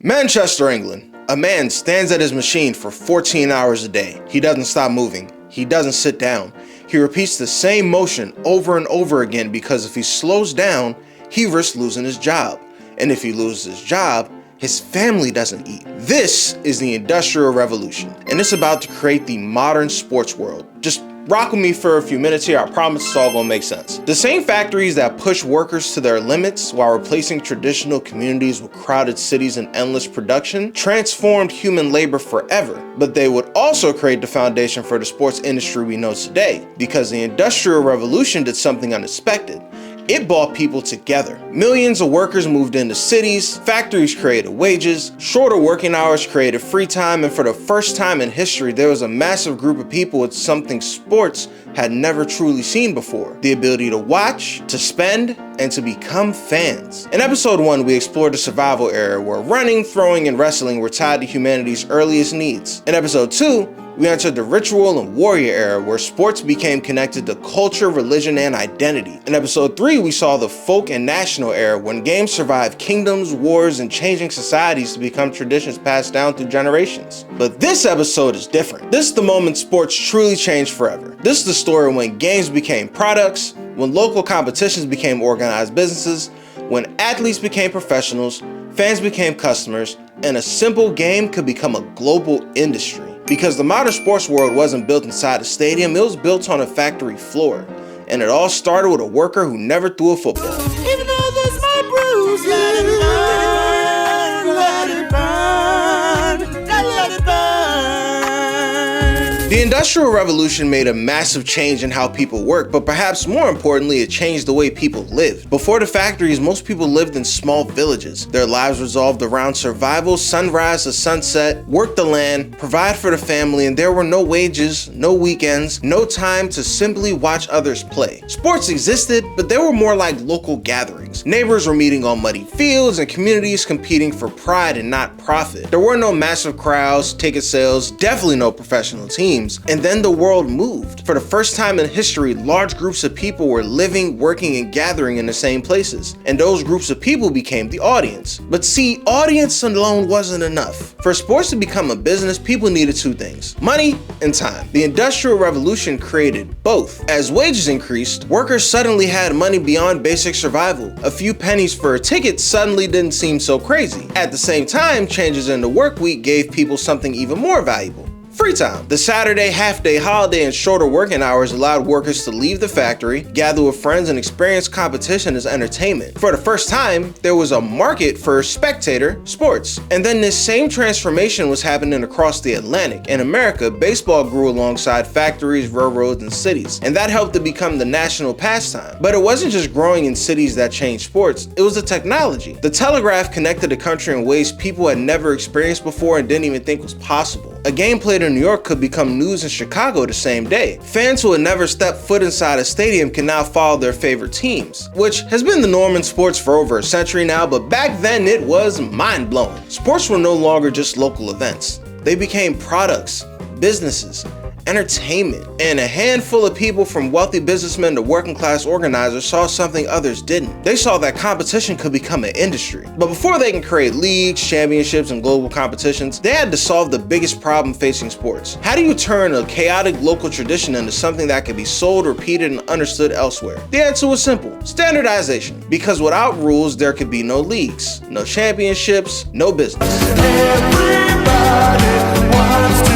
Manchester, England. A man stands at his machine for 14 hours a day. He doesn't stop moving. He doesn't sit down. He repeats the same motion over and over again because if he slows down, he risks losing his job. And if he loses his job, his family doesn't eat. This is the Industrial Revolution, and it's about to create the modern sports world. Just rock with me for a few minutes here, I promise it's all gonna make sense. The same factories that push workers to their limits while replacing traditional communities with crowded cities and endless production transformed human labor forever, but they would also create the foundation for the sports industry we know today, because the Industrial Revolution did something unexpected. It brought people together. Millions of workers moved into cities, factories created wages, shorter working hours created free time, and for the first time in history, there was a massive group of people with something sports had never truly seen before: the ability to watch, to spend, and to become fans. In episode 1, we explored the survival era where running, throwing, and wrestling were tied to humanity's earliest needs. In episode 2, we entered the ritual and warrior era where sports became connected to culture, religion, and identity. In episode 3, we saw the folk and national era when games survived kingdoms, wars, and changing societies to become traditions passed down through generations. But this episode is different. This is the moment sports truly changed forever. This is the story when games became products, when local competitions became organized businesses, when athletes became professionals, fans became customers, and a simple game could become a global industry. Because the modern sports world wasn't built inside a stadium, it was built on a factory floor. And it all started with a worker who never threw a football. Even though there's my bruise, let it burn, let it burn, let it burn. The Industrial Revolution made a massive change in how people work, but perhaps more importantly, it changed the way people lived. Before the factories, most people lived in small villages. Their lives revolved around survival, sunrise to sunset, work the land, provide for the family, and there were no wages, no weekends, no time to simply watch others play. Sports existed, but they were more like local gatherings. Neighbors were meeting on muddy fields and communities competing for pride and not profit. There were no massive crowds, ticket sales, definitely no professional teams. And then the world moved. For the first time in history, large groups of people were living, working, and gathering in the same places. And those groups of people became the audience. But see, audience alone wasn't enough. For sports to become a business, people needed two things: money and time. The Industrial Revolution created both. As wages increased, workers suddenly had money beyond basic survival. A few pennies for a ticket suddenly didn't seem so crazy. At the same time, changes in the work week gave people something even more valuable: free time. The Saturday, half-day holiday, and shorter working hours allowed workers to leave the factory, gather with friends, and experience competition as entertainment. For the first time, there was a market for spectator sports. And then this same transformation was happening across the Atlantic. In America, baseball grew alongside factories, railroads, and cities, and that helped to become the national pastime. But it wasn't just growing in cities that changed sports, it was the technology. The telegraph connected the country in ways people had never experienced before and didn't even think was possible. A game played in New York could become news in Chicago the same day. Fans who had never stepped foot inside a stadium can now follow their favorite teams, which has been the norm in sports for over a century now, but back then it was mind-blowing. Sports were no longer just local events. They became products, businesses, entertainment, and a handful of people from wealthy businessmen to working class organizers saw something others didn't. They saw that competition could become an industry. But before they can create leagues, championships, and global competitions, they had to solve the biggest problem facing sports. How do you turn a chaotic local tradition into something that can be sold, repeated, and understood elsewhere? The answer was simple: standardization. Because without rules, there could be no leagues, no championships, no business. Everybody wants to.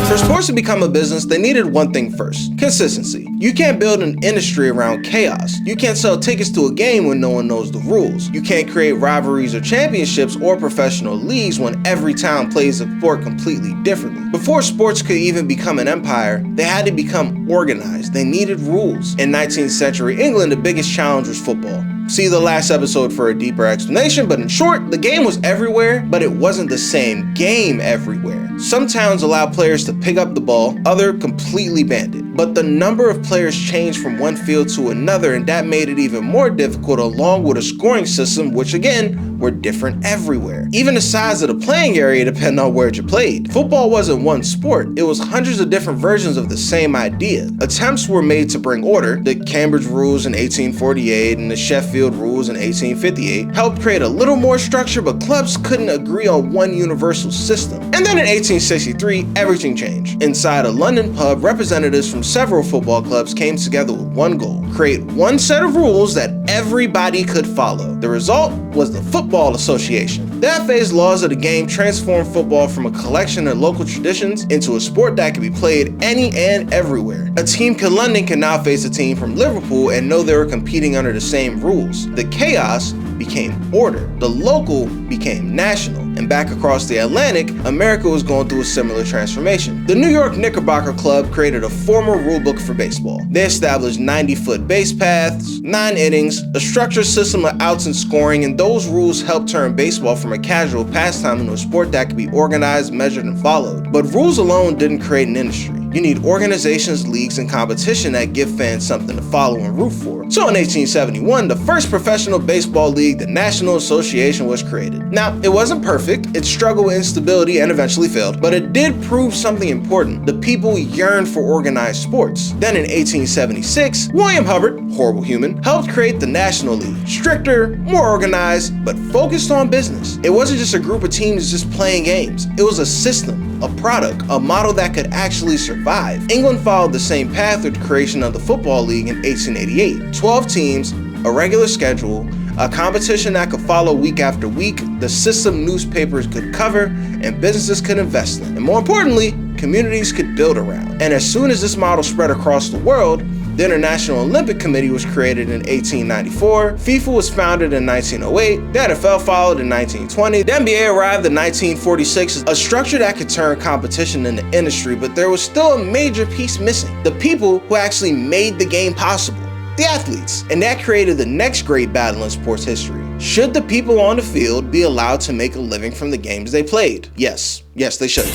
For sports to become a business, they needed one thing first: consistency. You can't build an industry around chaos. You can't sell tickets to a game when no one knows the rules. You can't create rivalries or championships or professional leagues when every town plays the sport completely differently. Before sports could even become an empire, they had to become organized. They needed rules. In 19th century England, the biggest challenge was football. See the last episode for a deeper explanation, but in short, the game was everywhere, but it wasn't the same game everywhere. Some towns allowed players to pick up the ball, others completely banned it. but the number of players changed from one field to another, and that made it even more difficult, along with a scoring system which again were different everywhere. Even the size of the playing area depended on where you played. Football wasn't one sport, it was hundreds of different versions of the same idea. Attempts were made to bring order. The Cambridge rules in 1848 and the Sheffield rules in 1858 helped create a little more structure, but clubs couldn't agree on one universal system. And then in 1863, everything changed. Inside a London pub, representatives from several football clubs came together with one goal: create one set of rules that everybody could follow. The result was the Football Association. The FA's laws of the game transformed football from a collection of local traditions into a sport that could be played any and everywhere. A team from London can now face a team from Liverpool and know they were competing under the same rules. The chaos became order. The local became national. And back across the Atlantic, America was going through a similar transformation. The New York Knickerbocker Club created a formal rulebook for baseball. They established 90-foot base paths, 9 innings, a structured system of outs and scoring, and those rules helped turn baseball from a casual pastime into a sport that could be organized, measured, and followed. But rules alone didn't create an industry. You need organizations, leagues, and competition that give fans something to follow and root for. So in 1871, the first professional baseball league, the National Association, was created. Now, it wasn't perfect, it struggled with instability and eventually failed, but it did prove something important. The people yearned for organized sports. Then in 1876, William Hubbard, horrible human, helped create the National League. Stricter, more organized, but focused on business. It wasn't just a group of teams just playing games. It was a system, a product, a model that could actually survive. England followed the same path with the creation of the Football League in 1888. 12 teams, a regular schedule, a competition that could follow week after week, the system newspapers could cover and businesses could invest in. And more importantly, communities could build around. And as soon as this model spread across the world, the International Olympic Committee was created in 1894, FIFA was founded in 1908, the NFL followed in 1920, the NBA arrived in 1946, a structure that could turn competition into industry, but there was still a major piece missing: the people who actually made the game possible. The athletes. And that created the next great battle in sports history. Should the people on the field be allowed to make a living from the games they played? Yes. Yes, they should.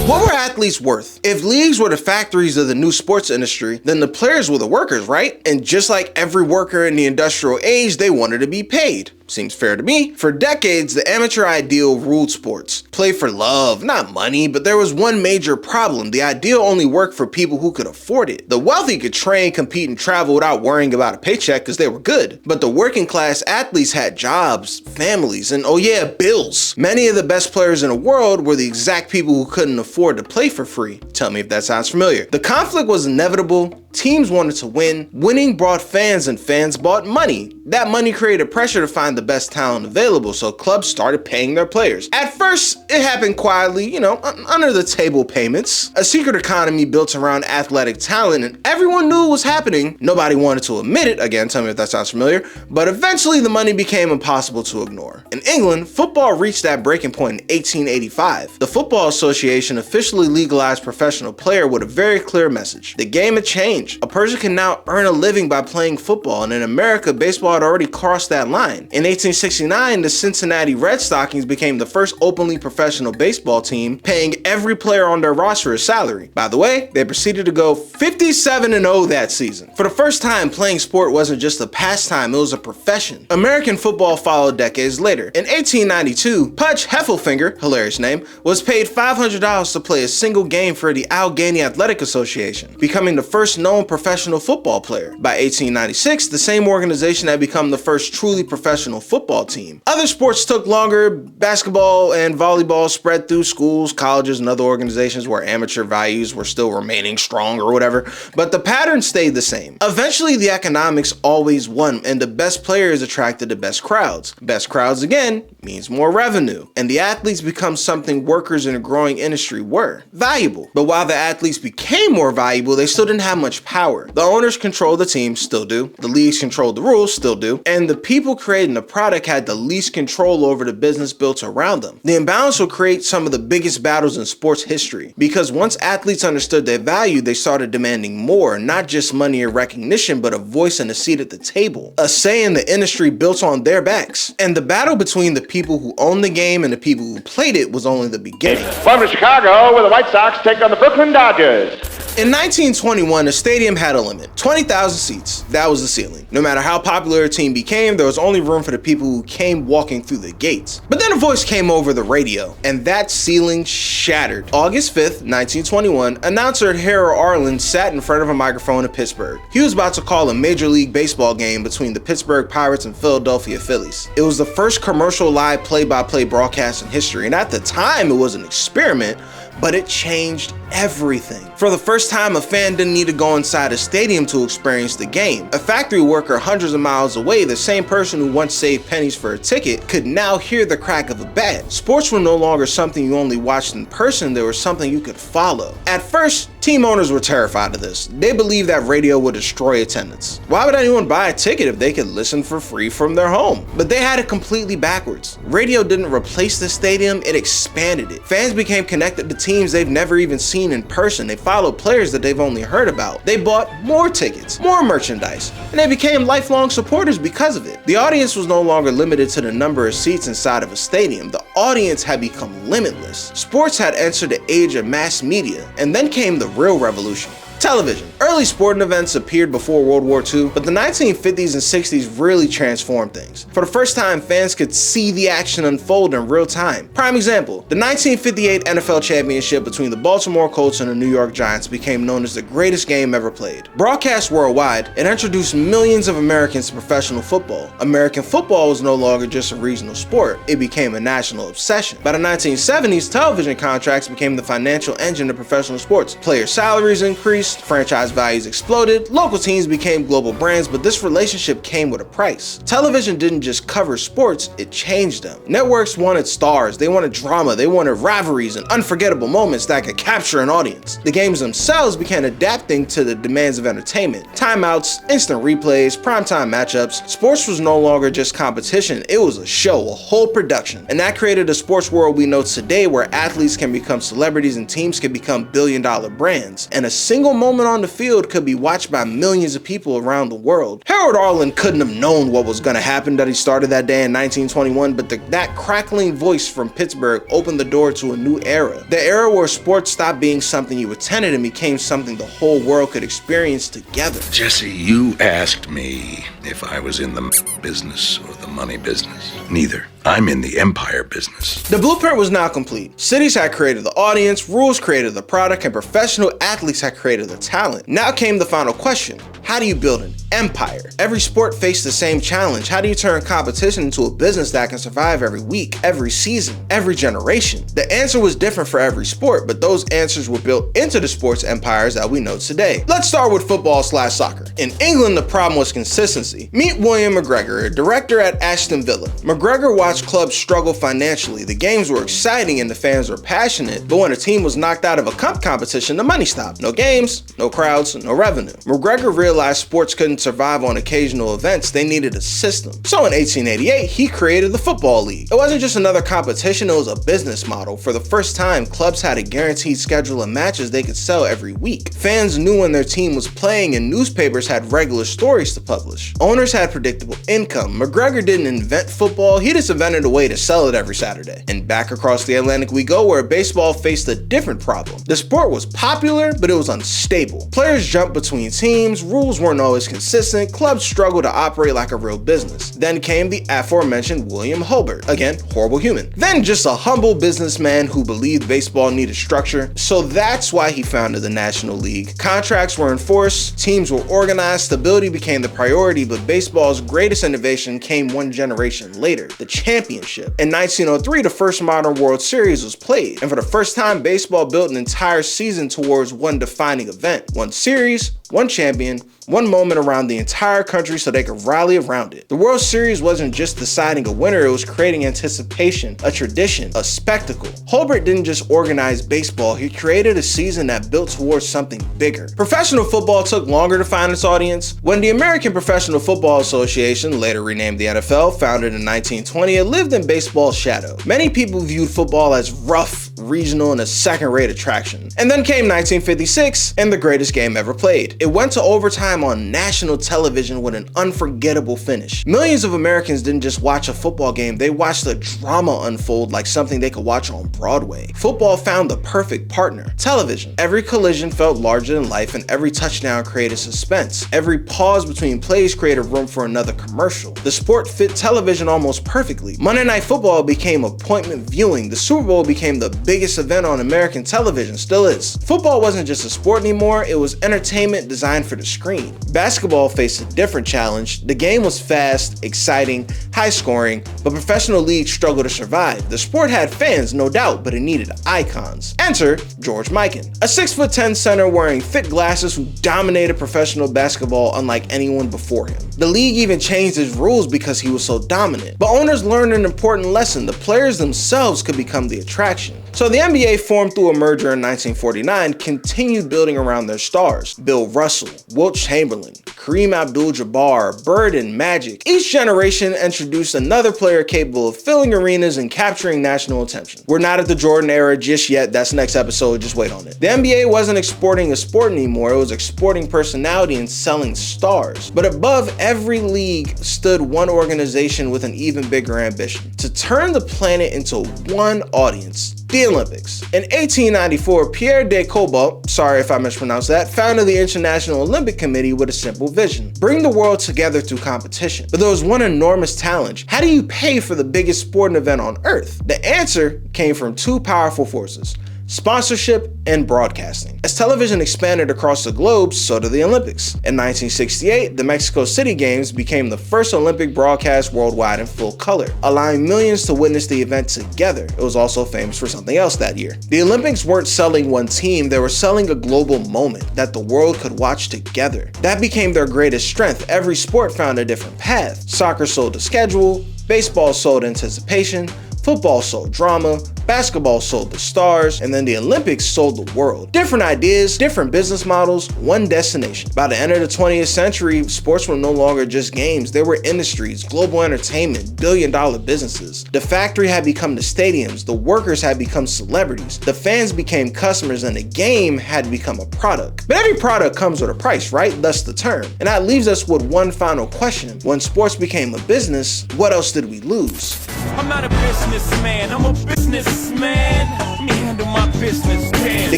What were athletes worth? If leagues were the factories of the new sports industry, then the players were the workers, right? And just like every worker in the industrial age, they wanted to be paid. Seems fair to me. For decades, the amateur ideal ruled sports. Play for love, not money, but there was one major problem. The ideal only worked for people who could afford it. The wealthy could train, compete, and travel without worrying about a paycheck because they were good. But the working class athletes had jobs, families, and oh yeah, bills. Many of the best players in the world were the exact people who couldn't afford to play for free. Tell me if that sounds familiar. The conflict was inevitable. Teams wanted to win. Winning brought fans, and fans bought money. That money created pressure to find the best talent available, so clubs started paying their players. At first, it happened quietly, under the table payments. A secret economy built around athletic talent, and everyone knew it was happening. Nobody wanted to admit it. Again, tell me if that sounds familiar. But eventually, the money became impossible to ignore. In England, football reached that breaking point in 1885. The Football Association officially legalized professional player with a very clear message. The game had changed. A person can now earn a living by playing football, and in America, baseball had already crossed that line. In 1869, the Cincinnati Red Stockings became the first openly professional baseball team, paying every player on their roster a salary. By the way, they proceeded to go 57-0 that season. For the first time, playing sport wasn't just a pastime, it was a profession. American football followed decades later. In 1892, Pudge Heffelfinger, hilarious name, was paid $500 to play a single game for the Allegheny Athletic Association, becoming the first known professional football player. By 1896, the same organization had become the first truly professional football team. Other sports took longer. Basketball and volleyball spread through schools, colleges, and other organizations where amateur values were still remaining strong or whatever, but the pattern stayed the same. Eventually, the economics always won, and the best players attracted the best crowds. Best crowds, again, means more revenue, and the athletes become something workers in a growing industry were: valuable. But while the athletes became more valuable, they still didn't have much much power. The owners controlled the team, still do. The leagues controlled the rules, still do. And the people creating the product had the least control over the business built around them. The imbalance will create some of the biggest battles in sports history, because once athletes understood their value, they started demanding more, not just money or recognition, but a voice and a seat at the table, a say in the industry built on their backs. And the battle between the people who owned the game and the people who played it was only the beginning. Welcome to Chicago, where the White Sox take on the Brooklyn Dodgers. In 1921, the stadium had a limit, 20,000 seats. That was the ceiling. No matter how popular a team became, there was only room for the people who came walking through the gates. But then a voice came over the radio, and that ceiling shattered. August 5th, 1921, announcer Harold Arlen sat in front of a microphone in Pittsburgh. He was about to call a Major League Baseball game between the Pittsburgh Pirates and Philadelphia Phillies. It was the first commercial live play-by-play broadcast in history, and at the time, it was an experiment, but it changed everything. For the first time, a fan didn't need to go inside a stadium to experience the game. A factory worker hundreds of miles away, the same person who once saved pennies for a ticket, could now hear the crack of a bat. Sports were no longer something you only watched in person, they were something you could follow. At first, team owners were terrified of this. They believed that radio would destroy attendance. Why would anyone buy a ticket if they could listen for free from their home? But they had it completely backwards. Radio didn't replace the stadium, it expanded it. Fans became connected to teams they've never even seen in person. They followed players that they've only heard about. They bought more tickets, more merchandise, and they became lifelong supporters because of it. The audience was no longer limited to the number of seats inside of a stadium. The audience had become limitless. Sports had entered the age of mass media, and then came the real revolution. Television. Early sporting events appeared before World War II, but the 1950s and 60s really transformed things. For the first time, fans could see the action unfold in real time. Prime example, the 1958 NFL championship between the Baltimore Colts and the New York Giants became known as the greatest game ever played. Broadcast worldwide, it introduced millions of Americans to professional football. American football was no longer just a regional sport, it became a national obsession. By the 1970s, television contracts became the financial engine of professional sports. Player salaries increased, franchise values exploded, local teams became global brands, but this relationship came with a price. Television didn't just cover sports, it changed them. Networks wanted stars, they wanted drama, they wanted rivalries and unforgettable moments that could capture an audience. The games themselves began adapting to the demands of entertainment. Timeouts, instant replays, primetime matchups. Sports was no longer just competition, it was a show, a whole production. And that created a sports world we know today where athletes can become celebrities and teams can become billion-dollar brands. And a single moment on the field could be watched by millions of people around the world. Harold Arlen couldn't have known what was going to happen that he started that day in 1921, but that crackling voice from Pittsburgh opened the door to a new era. The era where sports stopped being something you attended and became something the whole world could experience together. Jesse, you asked me if I was in the business or the money business. Neither. I'm in the empire business. The blueprint was now complete. Cities had created the audience, rules created the product, and professional athletes had created the talent. Now came the final question. How do you build an empire? Every sport faced the same challenge. How do you turn competition into a business that can survive every week, every season, every generation? The answer was different for every sport, but those answers were built into the sports empires that we know today. Let's start with football/soccer. In England, the problem was consistency. Meet William McGregor, a director at Aston Villa. McGregor watched clubs struggle financially. The games were exciting and the fans were passionate, but when a team was knocked out of a cup competition, the money stopped. No games, no crowds, no revenue. McGregor realized sports couldn't survive on occasional events, they needed a system. So in 1888, he created the Football League. It wasn't just another competition, it was a business model. For the first time, clubs had a guaranteed schedule of matches they could sell every week. Fans knew when their team was playing and newspapers had regular stories to publish. Owners had predictable income. McGregor didn't invent football, he just invented a way to sell it every Saturday. And back across the Atlantic we go, where baseball faced a different problem. The sport was popular, but it was unstable. Players jumped between teams, rules weren't always consistent, clubs struggled to operate like a real business. Then came the aforementioned William Hulbert, again, horrible human. Then just a humble businessman who believed baseball needed structure, so that's why he founded the National League. Contracts were enforced, teams were organized, stability became the priority, but baseball's greatest innovation came one generation later, the championship. In 1903, the first modern World Series was played, and for the first time, baseball built an entire season towards one defining event. One series, one champion, one moment around the entire country so they could rally around it. The World Series wasn't just deciding a winner, it was creating anticipation, a tradition, a spectacle. Holbert didn't just organize baseball, he created a season that built towards something bigger. Professional football took longer to find its audience. When the American Professional Football Association, later renamed the NFL, founded in 1920, it lived in baseball's shadow. Many people viewed football as rough, regional, and a second-rate attraction. And then came 1956 and the greatest game ever played. It went to overtime on national television with an unforgettable finish. Millions of Americans didn't just watch a football game, they watched the drama unfold like something they could watch on Broadway. Football found the perfect partner: television. Every collision felt larger than life and every touchdown created suspense. Every pause between plays created room for another commercial. The sport fit television almost perfectly. Monday Night Football became appointment viewing. The Super Bowl became the biggest event on American television, still is. Football wasn't just a sport anymore, it was entertainment designed for the screen. Basketball faced a different challenge. The game was fast, exciting, high scoring, but professional leagues struggled to survive. The sport had fans, no doubt, but it needed icons. Enter George Mikan, a 6'10" center wearing thick glasses who dominated professional basketball unlike anyone before him. The league even changed its rules because he was so dominant. But owners learned an important lesson: the players themselves could become the attraction. So the NBA, formed through a merger in 1949, continued building around their stars. Bill Russell, Wilt Chamberlain, Kareem Abdul-Jabbar, Bird, and Magic. Each generation introduced another player capable of filling arenas and capturing national attention. We're not at the Jordan era just yet, that's next episode, just wait on it. The NBA wasn't exporting a sport anymore, it was exporting personality and selling stars. But above every league stood one organization with an even bigger ambition: to turn the planet into one audience. The Olympics. In 1894, Pierre de Coubertin, sorry if I mispronounced that, founded the International Olympic Committee with a simple vision: bring the world together through competition. But there was one enormous challenge: how do you pay for the biggest sporting event on earth? The answer came from two powerful forces: sponsorship and broadcasting. As television expanded across the globe, so did the Olympics. In 1968, the Mexico City Games became the first Olympic broadcast worldwide in full color, allowing millions to witness the event together. It was also famous for something else that year. The Olympics weren't selling one team, they were selling a global moment that the world could watch together. That became their greatest strength. Every sport found a different path. Soccer sold a schedule, baseball sold anticipation, football sold drama, basketball sold the stars, and then the Olympics sold the world. Different ideas, different business models, one destination. By the end of the 20th century, sports were no longer just games, they were industries, global entertainment, billion-dollar businesses. The factory had become the stadiums, the workers had become celebrities, the fans became customers, and the game had become a product. But every product comes with a price, right? Thus the term. And that leaves us with one final question: when sports became a business, what else did we lose? I'm not a businessman, I'm a businessman. Let me handle my business, damn. The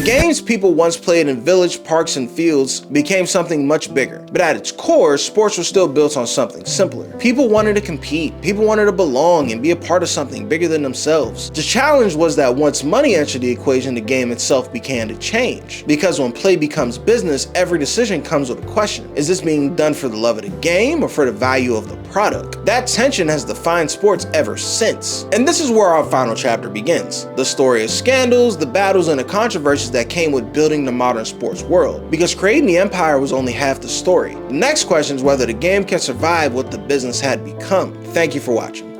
games people once played in village parks and fields became something much bigger. But at its core, sports were still built on something simpler. People wanted to compete, people wanted to belong and be a part of something bigger than themselves. The challenge was that once money entered the equation, the game itself began to change. Because when play becomes business, every decision comes with a question: is this being done for the love of the game or for the value of the product? That tension has defined sports ever since. And this is where our final chapter begins. The story of scandals, the battles, and the controversies that came with building the modern sports world. Because creating the empire was only half the story. The next question is whether the game can survive what the business had become. Thank you for watching.